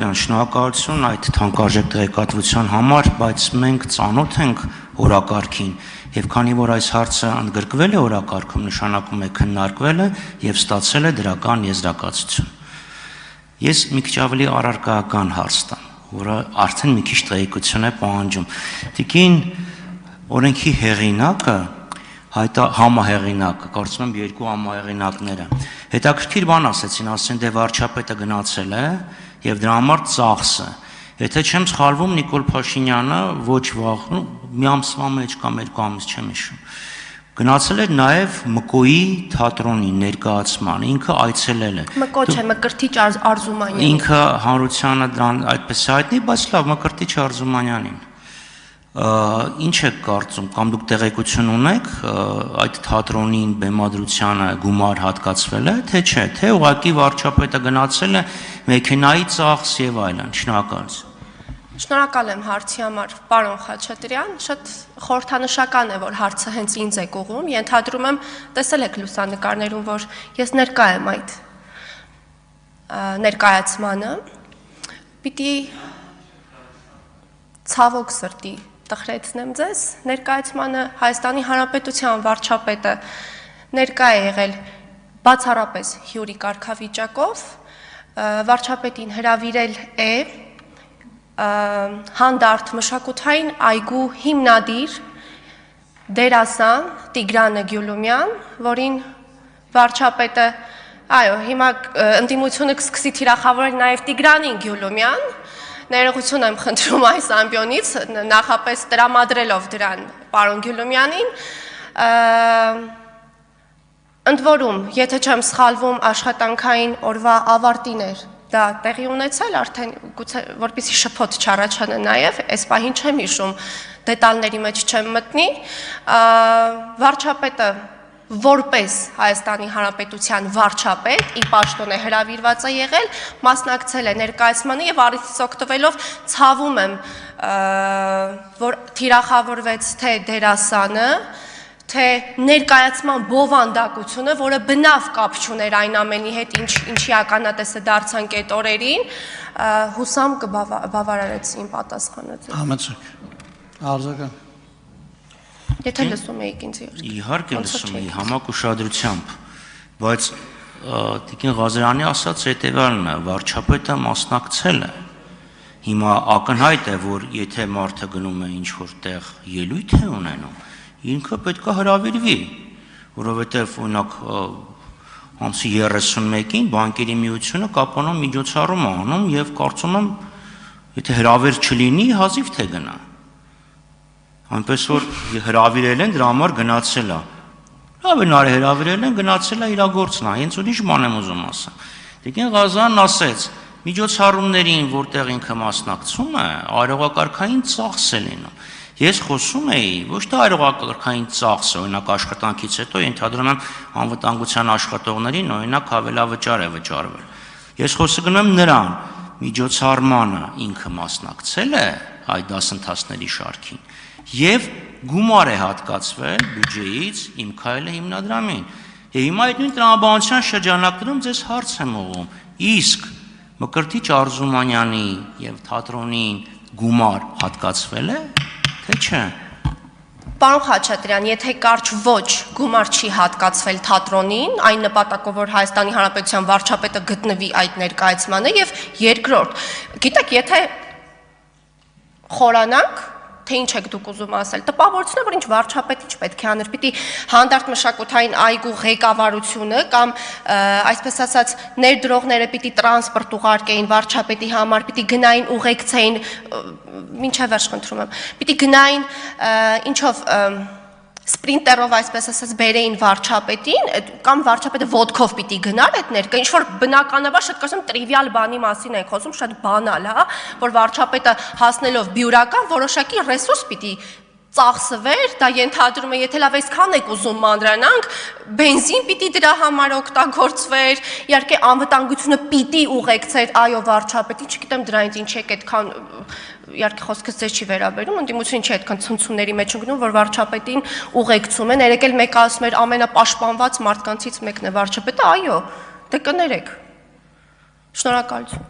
Շնորհակալություն այդ թանկարժեք տեղեկատվության համար, բայց մենք ծանոթ ենք օրակարգին, եւ քանի որ այս հարցը ընդգրկվել է օրակարգում, նշանակում է քննարկվել է եւ ստացել է դրական եզրակացություն։ Ես մի քիչ ավելի առարկայական հարց տամ, որը արդեն մի քիչ տեղեկություն է պահանջում։ Տիկին օրենքի հեղինակը, համահեղինակը, կարծում եմ երկու համահեղինակները, հետաքրքիր բան ասեցին, դե վարչապետը գնացել է եւ դրա համար ծախս է։ Եթե չեմ սխալվում, Նիկոլ Փաշինյանը ոչ վաղ, մի ամսվա մեջ կամ երկու ամիս չեմ հիշում, գնացել էր նաեւ Մկոյի թատրոնի ներկայացման, ինքը այցելել է։ Մկո չէ, Մկրտիչ Արզումանյան։ Ինքը հանրությանը դրան այդպես հայտնի, բայց լավ, Մկրտիչ Արզումանյանին։ Ինչ եք կարծում, կամ դուք տեղեկություն ունեք այդ թատրոնին բեմադրությանը գումար հատկացվել է, թե չէ, թե ուղղակի վարչապետը գնացել է մեքենայի ծախս եւ այլն։ Շնորհակալություն։ Շնորհակալ եմ հարցի համար, պարոն Խաչատրյան, շատ խորհրդանշական է, որ հարցը հենց ինձ եք ուղղում, ենթադրում եմ, տեսել եք լուսանկարներում, որ ես ներկա եմ այդ ներկայացմանը, պիտի ցավոք սրտի տխրեցնեմ ձեզ, ներկայացմանը Հայաստանի Հանրապետության վարչապետը ներկա է եղել բացառապես հյուրի կարգավիճակով, վարչապետին հրավիրել է հանդարտ մշակութային այգու հիմնադիր դերասան Տիգրանը Գյուլումյան, որին վարչապետը, այո, հիմա ընդդիմությունը կսկսի թիրախավորել նաև Տիգրանին Գյուլումյան, ներողություն եմ խնդրում այս ամբիոնից, նախապես տրամադրելով դրան պարոն Գյուլումյանին, ընդ որում, եթե չեմ սխալվում, աշխատանքային օրվա ավարտին էր դա տեղի ունեցել, արդեն գուցե որպեսզի շփոթ չառաջանա նաև, այս պահին չեմ հիշում, դետալների մեջ չեմ մտնի, վարչապետը որպես Հայաստանի Հանրապետության վարչապետ ի պաշտոն է հրավիրված է եղել, մասնակցել է ներկայացմանը եւ առիթից օգտվելով ցավում եմ, որ թիրախավորվեց թե դերասանը, թե ներկայացման բովանդակությունը, որը բնավ կապ չուներ այն ամենի հետ, ինչի ականատեսը դարձանք այդ օրերին, հուսամ կբավարարեց իմ պատասխանը։ Համեցեք, արձական։ Եթե լսում էիք ինձ Իհարկե լսում էի համակ ուշադրությամբ, բայց Տիկին Ղազարյանի ասած հետևյալն է, վարչապետը մասնակցել է։ Հիմա ակնհայտ է, որ եթե մարդը գնում է ինչ-որ տեղ ելույթ է ունենում, ինքը պետք է հրավիրվի, որովհետև օրինակ ամսի 31-ին բանկերի միությունը կապանոն միջոցառում է անում եւ կարծում եմ, եթե հրավեր չլինի, հազիվ թե գնա։ Այնպես որ հրավիրել են, դրա համար գնացել է։ Լավ է նարի հրավիրել են, գնացել է իր գործն է, հենց ուրիշ բան եմ ուզում ասեմ։ Տիկին Ղազարյանն ասեց, միջոցառումներին, որտեղ ինքը մասնակցում է, արարողակարգային ծախս է լինում։ Ես խոսում էի, ոչ թե արարողակարգային ծախս, օրինակ աշխատանքից հետո ենթադրում եմ անվտանգության աշխատողներին օրինակ հավելավճար է վճարվել։ Ես խոսքը գնում եմ նրան, միջոցառմանը ինքը մասնակցել է այդ դասընթացների շարքին եւ գումար է հատկացվել բյուջեից Իմ քայլը հիմնադրամին։ Եվ հիմա այդ նույն տրամաբանության շրջանակներում ձեզ հարց եմ ուղղում. իսկ Մկրտիչ Արզումանյանի եւ թատրոնին գումար հատկացվել է, թե չէ։ Պարոն Խաչատրյան, եթե կարճ ոչ գումար չի հատկացվել թատրոնին, այն նպատակով, որ Հայաստանի Հանրապետության վարչապետը գտնվի այդ ներկայացմանը, եւ երկրորդ, գիտեք, եթե խորանանք, թե ինչ եք դուք ուզում ասել, տպավորությունը, որ ինչ վարչապետ ինչ պետք է աներ, պիտի հանդարտ մշակութային այգու ղեկավարությունը կամ այսպես ասած ներդրողները պիտի տրանսպորտ ուղարկեին վարչապետի համար, պիտի գնային ուղեկցեին, մինչև վերջ խնդրում եմ, պիտի գնային ինչով սպրինտերով այսպես ասած բերեին վարչապետին կամ վարչապետը ոդկով պիտի գնար այդ ներկա, ինչ որ բնականաբար շատ կարծում տրիվիալ բանի մասին ենք խոսում, շատ բանալ, հա, որ վարչապետը հասնելով բյուրական որոշակի ռեսուրս պիտի ծախսվեր, դա ենթադրում է, եթե լավ այսքան եք ուզում մանրանանք, բենզին պիտի դրա համար օգտագործվեր, իհարկե անվտանգությունը պիտի ուղեկցեր, այո վարչապետի, չգիտեմ դրանից ինչ եք այդքան իհարկե խոսքս ձեզ չի վերաբերում, ընդդիմությունը չի այդքան ցնցումների մեջ ընկնում, որ վարչապետին ուղեկցում են, երեք էլ մեկը ասում էր ամենապաշտպանված մարդկանցից մեկն է վարչապետը, այո, դե կներեք։ Շնորհակալություն։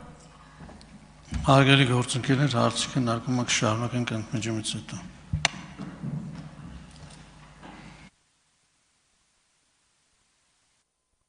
Հարգելի գործընկերներ, հարցի քննարկումը կշարունակենք ընդմիջումից հետո։